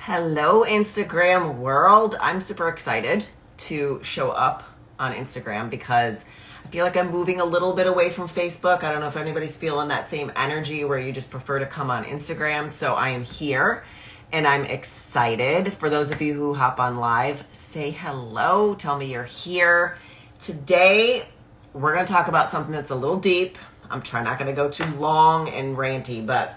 Hello, Instagram world. I'm super excited to show up on Instagram because I feel like I'm moving a little bit away from Facebook. I don't know if anybody's feeling that same energy where you just prefer to come on Instagram. So I am here and I'm excited. For those of you who hop on live, say hello. Tell me you're here. Today, we're going to talk about something that's a little deep. I'm not going to go too long and ranty, but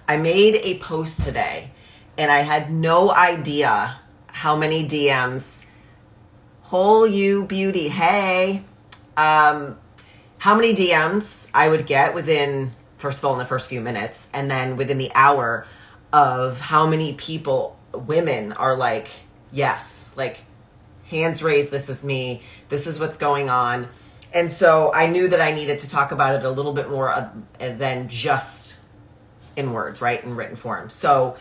I made a post today and I had no idea how many DMs, whole you beauty, hey, how many DMs I would get within, first of all, in the first few minutes, and then within the hour of how many people, women are like, yes, like hands raised, this is me, this is what's going on. And so I knew that I needed to talk about it a little bit more than just in words, right? In written form. So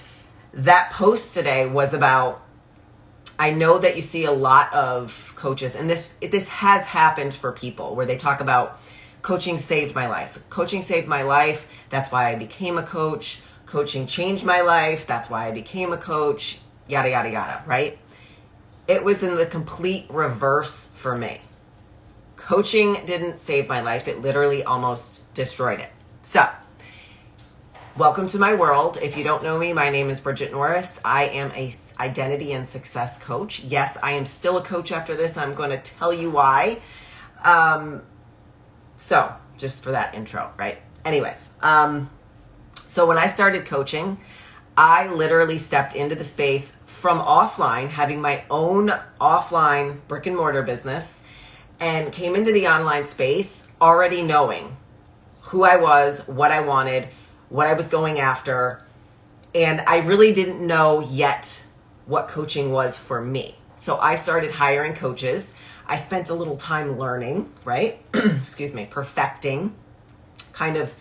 that post today was about, I know that you see a lot of coaches, and this has happened for people where they talk about coaching saved my life. Coaching saved my life. That's why I became a coach. Coaching changed my life. That's why I became a coach. Yada, yada, yada, right? It was in the complete reverse for me. Coaching didn't save my life. It literally almost destroyed it. So, welcome to my world. If you don't know me, my name is Bridget Norris. I am a identity and success coach. Yes, I am still a coach after this. I'm going to tell you why. So, just for that intro, right? Anyways, so when I started coaching, I literally stepped into the space from offline, having my own offline brick and mortar business, and came into the online space already knowing who I was, what I wanted, what I was going after. And I really didn't know yet what coaching was for me. So I started hiring coaches. I spent a little time learning, right? Excuse me, perfecting, kind of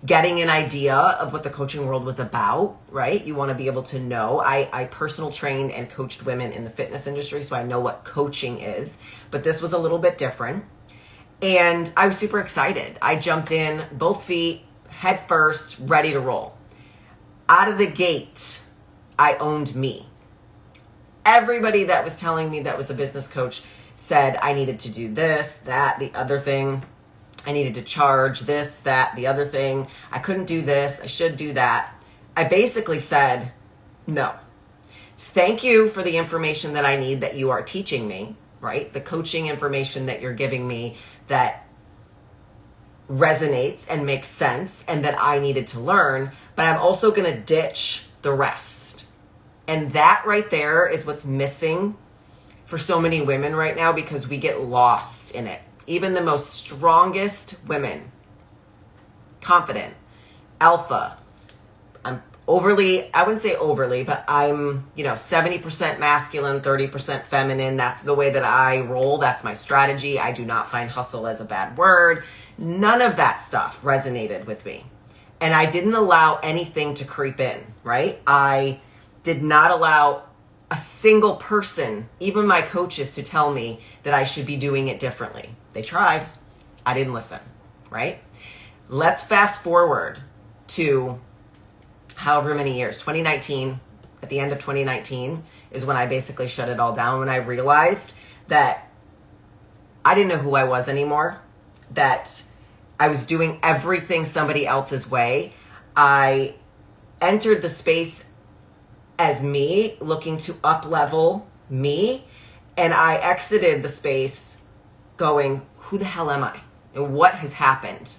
getting an idea of what the coaching world was about, right? You want to be able to know. I personal trained and coached women in the fitness industry, so I know what coaching is, but this was a little bit different. And I was super excited. I jumped in, both feet, head first, ready to roll. Out of the gate, I owned me. Everybody that was telling me that was a business coach said I needed to do this, that, the other thing. I needed to charge this, that, the other thing. I couldn't do this. I should do that. I basically said, no. Thank you for the information that I need that you are teaching me, right? The coaching information that you're giving me that resonates and makes sense and that I needed to learn, but I'm also going to ditch the rest. And that right there is what's missing for so many women right now, because we get lost in it. Even the most strongest women, confident, alpha. I'm overly, I wouldn't say overly, but I'm, 70% masculine, 30% feminine. That's the way that I roll. That's my strategy. I do not find hustle as a bad word. None of that stuff resonated with me. And I didn't allow anything to creep in, right? I did not allow a single person, even my coaches, to tell me that I should be doing it differently. They tried. I didn't listen, right? Let's fast forward to however many years. 2019, at the end of 2019 is when I basically shut it all down, when I realized that I didn't know who I was anymore, that I was doing everything somebody else's way. I entered the space as me, looking to up-level me, and I exited the space going, who the hell am I? And what has happened?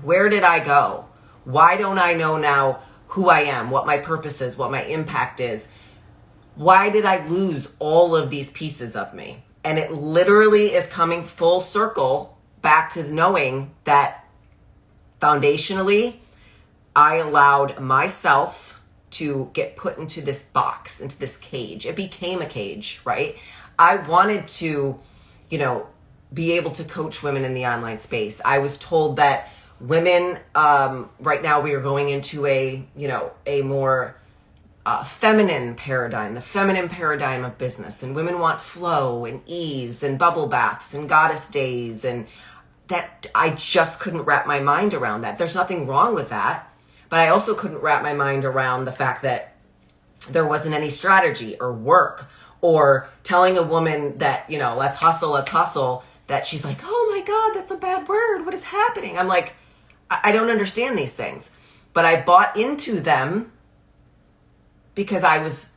Where did I go? Why don't I know now who I am, what my purpose is, what my impact is? Why did I lose all of these pieces of me? And it literally is coming full circle back to knowing that foundationally, I allowed myself to get put into this box, into this cage. It became a cage, right? I wanted to, be able to coach women in the online space. I was told that women, right now we are going into a more feminine paradigm, the feminine paradigm of business, and women want flow and ease and bubble baths and goddess days, and that I just couldn't wrap my mind around that. There's nothing wrong with that, but I also couldn't wrap my mind around the fact that there wasn't any strategy or work, or telling a woman that, let's hustle, that she's like, oh my God, that's a bad word. What is happening? I'm like, I don't understand these things. But I bought into them because I was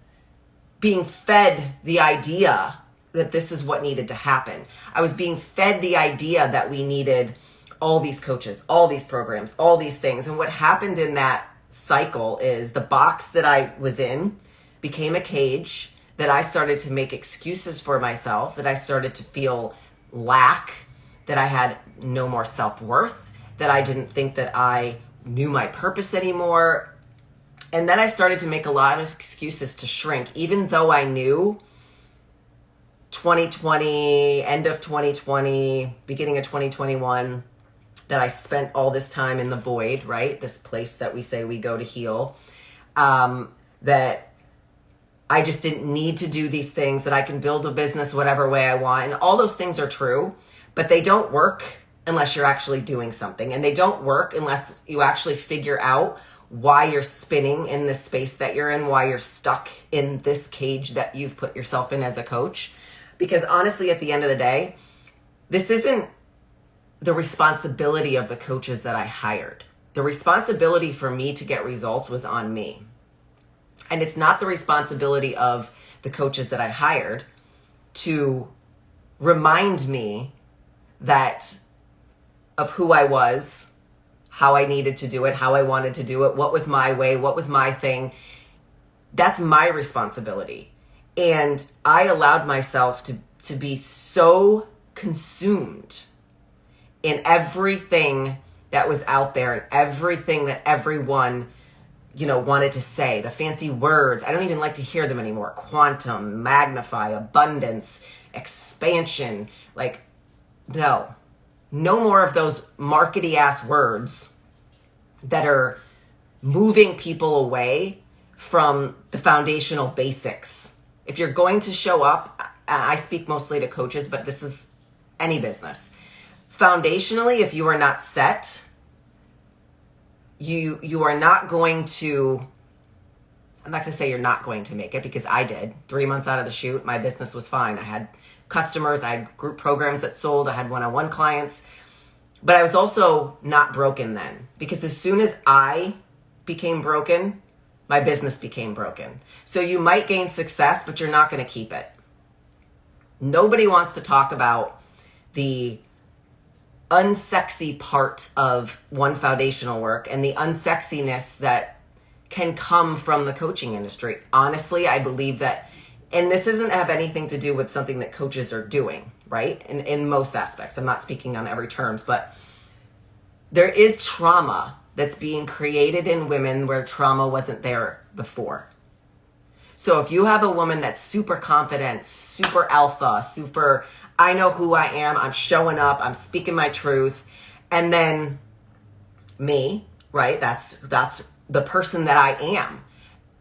being fed the idea that this is what needed to happen. I was being fed the idea that we needed all these coaches, all these programs, all these things. And what happened in that cycle is the box that I was in became a cage, that I started to make excuses for myself, that I started to feel lack, that I had no more self-worth, that I didn't think that I knew my purpose anymore. And then I started to make a lot of excuses to shrink, even though I knew 2020, end of 2020, beginning of 2021, that I spent all this time in the void, right? This place that we say we go to heal, that I just didn't need to do these things, that I can build a business whatever way I want. And all those things are true, but they don't work unless you're actually doing something. And they don't work unless you actually figure out why you're spinning in this space that you're in, why you're stuck in this cage that you've put yourself in as a coach. Because honestly, at the end of the day, this isn't the responsibility of the coaches that I hired. The responsibility for me to get results was on me. And it's not the responsibility of the coaches that I hired to remind me that of who I was, how I needed to do it, how I wanted to do it, what was my way, what was my thing. That's my responsibility. And I allowed myself to be so consumed in everything that was out there and everything that everyone wanted to say, the fancy words. I don't even like to hear them anymore. Quantum, magnify, abundance, expansion. Like, no more of those markety ass words that are moving people away from the foundational basics. If you're going to show up, I speak mostly to coaches, but this is any business. Foundationally, if you are not set, you are not going to, I'm not going to say you're not going to make it, because I did. 3 months out of the chute, my business was fine. I had customers, I had group programs that sold, I had one-on-one clients, but I was also not broken then, because as soon as I became broken, my business became broken. So you might gain success, but you're not going to keep it. Nobody wants to talk about the unsexy part of one foundational work and the unsexiness that can come from the coaching industry. Honestly, I believe that, and this doesn't have anything to do with something that coaches are doing, right? In most aspects. I'm not speaking on every terms, but there is trauma that's being created in women where trauma wasn't there before. So if you have a woman that's super confident, super alpha, super, I know who I am, I'm showing up, I'm speaking my truth, and then me, right? That's the person that I am.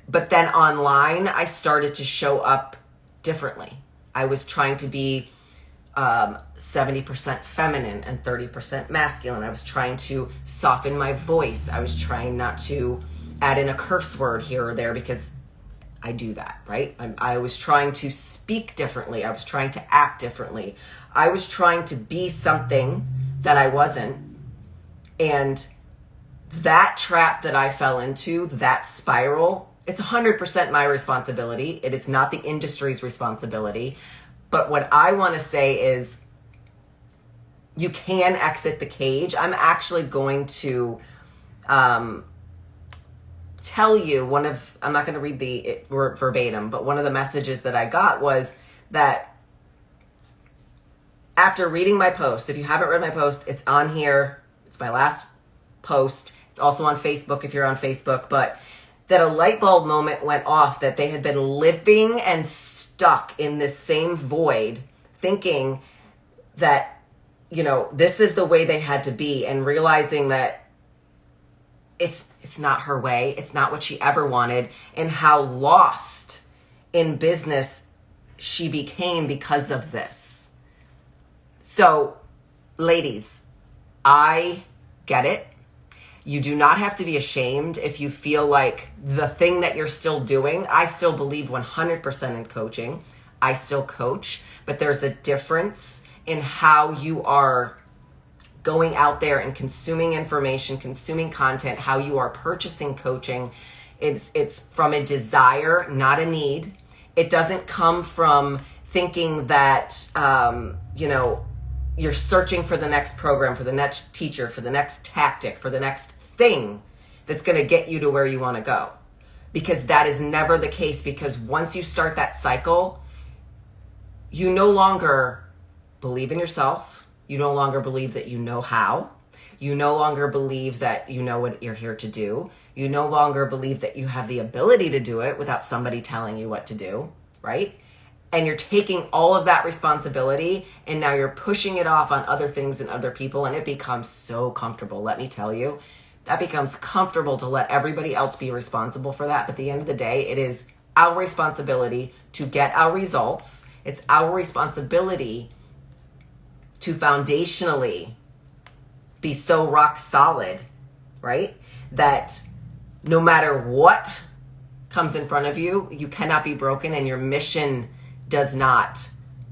But then online, I started to show up differently. I was trying to be 70% feminine and 30% masculine. I was trying to soften my voice. I was trying not to add in a curse word here or there, because I do that, right? I was trying to speak differently. I was trying to act differently. I was trying to be something that I wasn't. And that trap that I fell into, that spiral, it's 100% my responsibility. It is not the industry's responsibility. But what I want to say is, you can exit the cage. I'm actually going to tell you I'm not going to read the word verbatim, but one of the messages that I got was that after reading my post, if you haven't read my post, it's on here. It's my last post. It's also on Facebook if you're on Facebook, but that a light bulb moment went off, that they had been living and stuck in this same void, thinking that, this is the way they had to be, and realizing that it's not her way. It's not what she ever wanted, and how lost in business she became because of this. So, ladies, I get it. You do not have to be ashamed if you feel like the thing that you're still doing. I still believe 100% in coaching. I still coach, but there's a difference in how you are going out there and consuming information, consuming content, how you are purchasing coaching. It's from a desire, not a need. It doesn't come from thinking that, you're searching for the next program, for the next teacher, for the next tactic, for the next thing that's going to get you to where you want to go. Because that is never the case, because once you start that cycle, you no longer believe in yourself. You no longer believe that you know how. You no longer believe that you know what you're here to do. You no longer believe that you have the ability to do it without somebody telling you what to do, right? And you're taking all of that responsibility and now you're pushing it off on other things and other people, and it becomes so comfortable. Let me tell you, that becomes comfortable to let everybody else be responsible for that. But at the end of the day, it is our responsibility to get our results. It's our responsibility to foundationally be so rock solid, right? That no matter what comes in front of you, you cannot be broken, and your mission does not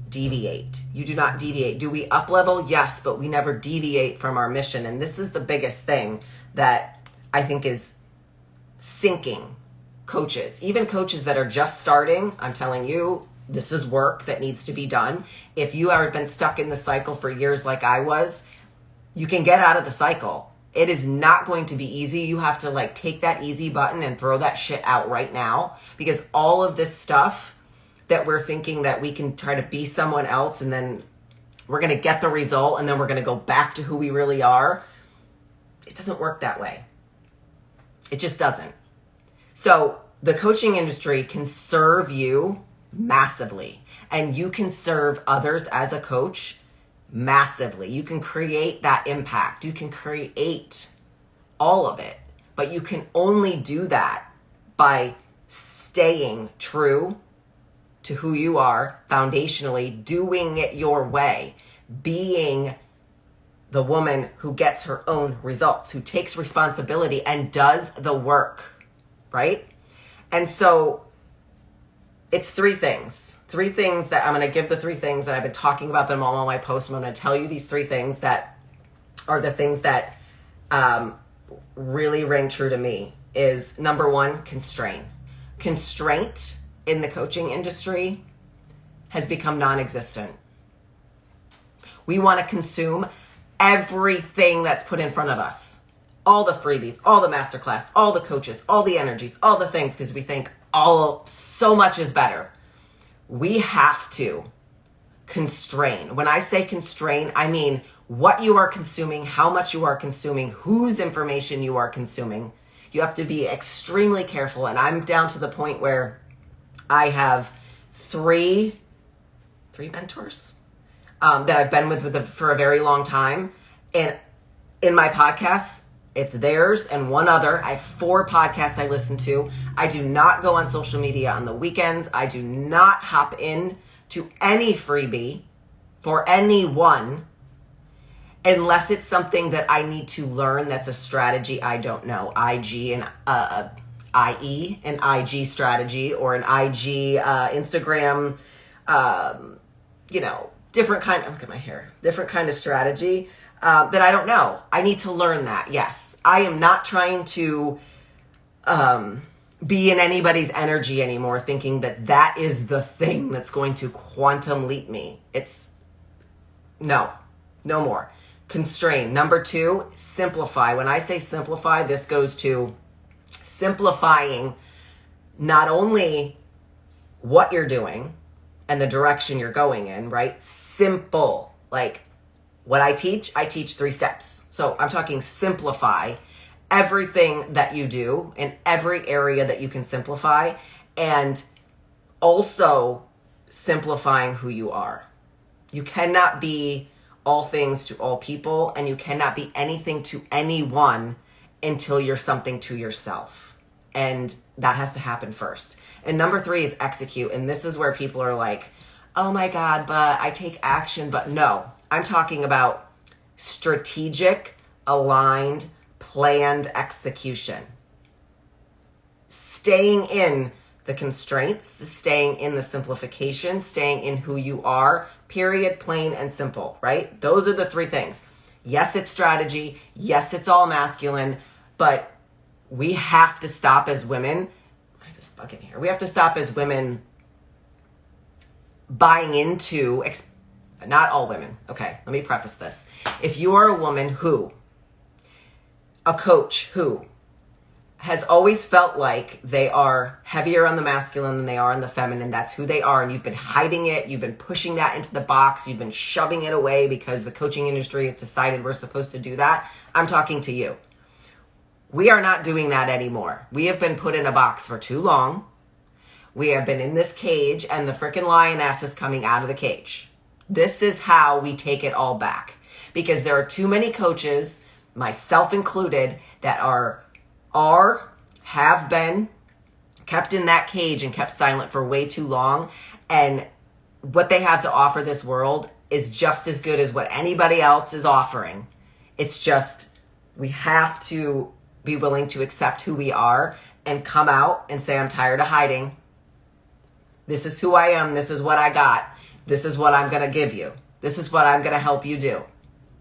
deviate. You do not deviate. Do we up level? Yes, but we never deviate from our mission. And this is the biggest thing that I think is sinking coaches, even coaches that are just starting. I'm telling you, this is work that needs to be done. If you have been stuck in the cycle for years like I was, you can get out of the cycle. It is not going to be easy. You have to take that easy button and throw that shit out right now, because all of this stuff that we're thinking that we can try to be someone else and then we're going to get the result and then we're going to go back to who we really are, it doesn't work that way. It just doesn't. So the coaching industry can serve you massively, and you can serve others as a coach massively. You can create that impact. You can create all of it, but you can only do that by staying true to who you are foundationally, doing it your way, being the woman who gets her own results, who takes responsibility and does the work, right? And so it's three things that I'm going to give, the three things that I've been talking about them all on my post. I'm going to tell you these three things that are the things that really ring true to me. Is number one, constraint. Constraint in the coaching industry has become non-existent. We want to consume everything that's put in front of us. All the freebies, all the masterclass, all the coaches, all the energies, all the things, because we think so much is better. We have to constrain. When I say constrain, I mean what you are consuming, how much you are consuming, whose information you are consuming. You have to be extremely careful. And I'm down to the point where I have three mentors that I've been with for a very long time. And in my podcasts, it's theirs and one other. I have 4 podcasts I listen to. I do not go on social media on the weekends. I do not hop in to any freebie for anyone unless it's something that I need to learn that's a strategy I don't know. IE, an IG strategy, or an IG Instagram, different kind of, look at my hair, different kind of strategy that I don't know. I need to learn that. Yes. I am not trying to be in anybody's energy anymore, thinking that that is the thing that's going to quantum leap me. It's no more. Constrain. Number 2, simplify. When I say simplify, this goes to simplifying not only what you're doing and the direction you're going in, right? Simple. Like what I teach 3 steps. So I'm talking simplify everything that you do in every area that you can simplify, and also simplifying who you are. You cannot be all things to all people, and you cannot be anything to anyone until you're something to yourself. And that has to happen first. And number 3 is execute. And this is where people are like, oh my God, but I take action. But no, I'm talking about strategic, aligned, planned execution. Staying in the constraints, staying in the simplification, staying in who you are, period, plain and simple, right? Those are the three things. Yes, it's strategy. Yes, it's all masculine, but we have to stop as women. Why is this bug in here? We have to stop as women buying into, not all women. Okay, let me preface this. If you are a woman a coach who has always felt like they are heavier on the masculine than they are on the feminine, that's who they are, and you've been hiding it, you've been pushing that into the box, you've been shoving it away because the coaching industry has decided we're supposed to do that, I'm talking to you. We are not doing that anymore. We have been put in a box for too long. We have been in this cage, and the freaking lioness is coming out of the cage. This is how we take it all back. Because there are too many coaches, myself included, that have been kept in that cage and kept silent for way too long. And what they have to offer this world is just as good as what anybody else is offering. It's just, we have to be willing to accept who we are and come out and say, I'm tired of hiding. This is who I am. This is what I got. This is what I'm going to give you. This is what I'm going to help you do.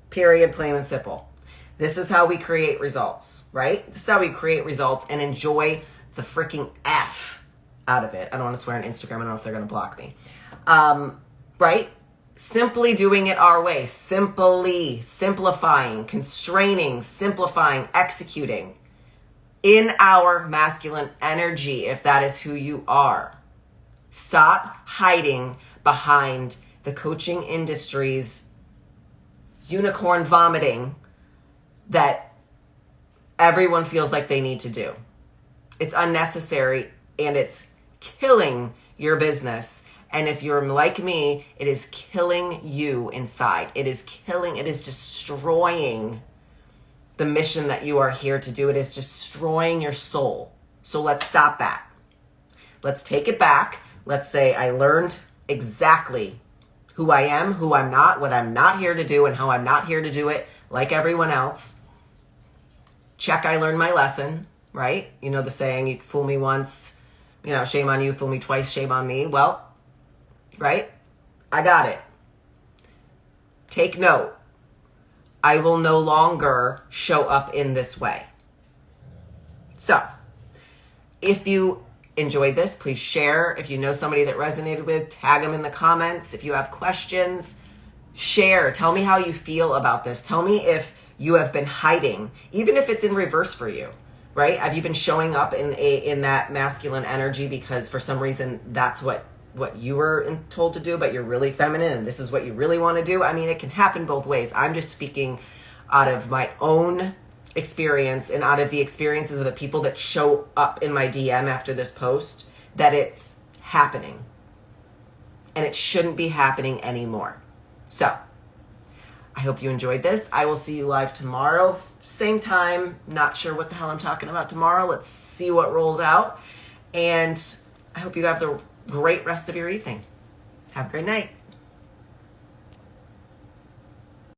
Period, plain and simple. This is how we create results, right? This is how we create results and enjoy the freaking F out of it. I don't want to swear on Instagram. I don't know if they're going to block me. Right? Simply doing it our way. Simply simplifying, constraining, simplifying, executing in our masculine energy, if that is who you are. Stop hiding behind the coaching industry's unicorn vomiting that everyone feels like they need to do. It's unnecessary and it's killing your business. And if you're like me, it is killing you inside. It is destroying the mission that you are here to do. It is destroying your soul. So let's stop that. Let's take it back. Let's say I learned exactly who I am, who I'm not, what I'm not here to do, and how I'm not here to do it like everyone else. Check, I learned my lesson, right? You know the saying, you fool me once, shame on you, fool me twice, shame on me. Well, right? I got it. Take note. I will no longer show up in this way. So, if you enjoyed this, please share. If you know somebody that resonated with, tag them in the comments. If you have questions, share. Tell me how you feel about this. Tell me if you have been hiding, even if it's in reverse for you, right? Have you been showing up in that masculine energy because for some reason that's what you were told to do, but you're really feminine and this is what you really want to do? I mean, it can happen both ways. I'm just speaking out of my own experience and out of the experiences of the people that show up in my DM after this post, that it's happening and it shouldn't be happening anymore. So I hope you enjoyed this. I will see you live tomorrow, same time. Not sure what the hell I'm talking about tomorrow. Let's see what rolls out. And I hope you have the great rest of your evening. Have a great night.